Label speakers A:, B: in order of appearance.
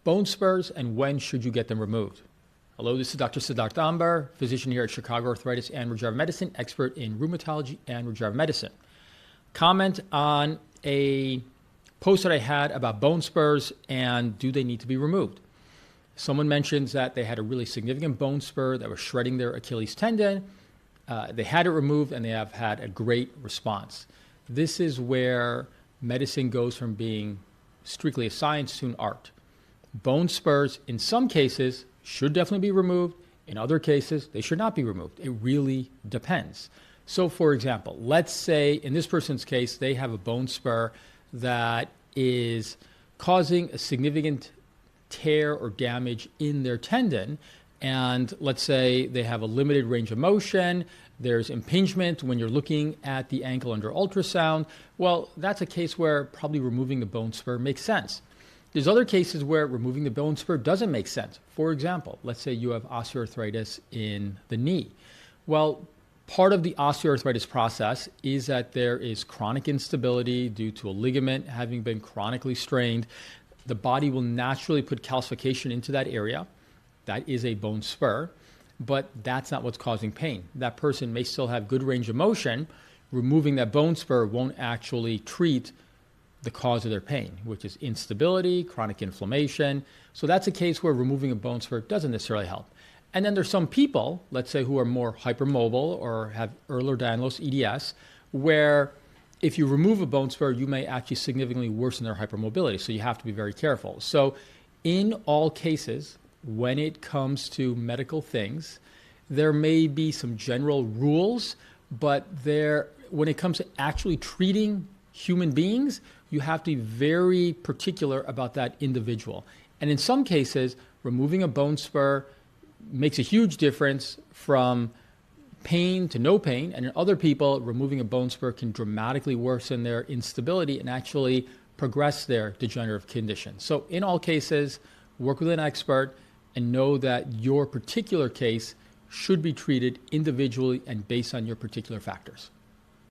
A: Bone spurs, and when should you get them removed? Hello, this is Dr. Siddharth Ambar, physician here at Chicago Arthritis and Regenerative Medicine, expert in rheumatology and regenerative medicine. Comment on a post that I had about bone spurs and do they need to be removed. Someone mentions that they had a really significant bone spur that was shredding their Achilles tendon. They had it removed and they have had a great response. This is where medicine goes from being strictly a science to an art. Bone spurs, in some cases, should definitely be removed. In other cases, they should not be removed. It really depends. So, for example, let's say in this person's case, they have a bone spur that is causing a significant tear or damage in their tendon. And let's say they have a limited range of motion. There's impingement when you're looking at the ankle under ultrasound. Well, that's a case where probably removing the bone spur makes sense. There's other cases where removing the bone spur doesn't make sense. For example, let's say you have osteoarthritis in the knee. Well, part of the osteoarthritis process is that there is chronic instability due to a ligament having been chronically strained. The body will naturally put calcification into that area. That is a bone spur, but that's not what's causing pain. That person may still have good range of motion. Removing that bone spur won't actually treat the cause of their pain, which is instability, chronic inflammation. So that's a case where removing a bone spur doesn't necessarily help. And then there's some people, let's say, who are more hypermobile or have earlier diagnosed EDS, where if you remove a bone spur, you may actually significantly worsen their hypermobility. So you have to be very careful. So in all cases, when it comes to medical things, there may be some general rules, but when it comes to actually treating human beings, you have to be very particular about that individual. And in some cases, removing a bone spur makes a huge difference from pain to no pain. And in other people, removing a bone spur can dramatically worsen their instability and actually progress their degenerative condition. So in all cases, work with an expert and know that your particular case should be treated individually and based on your particular factors.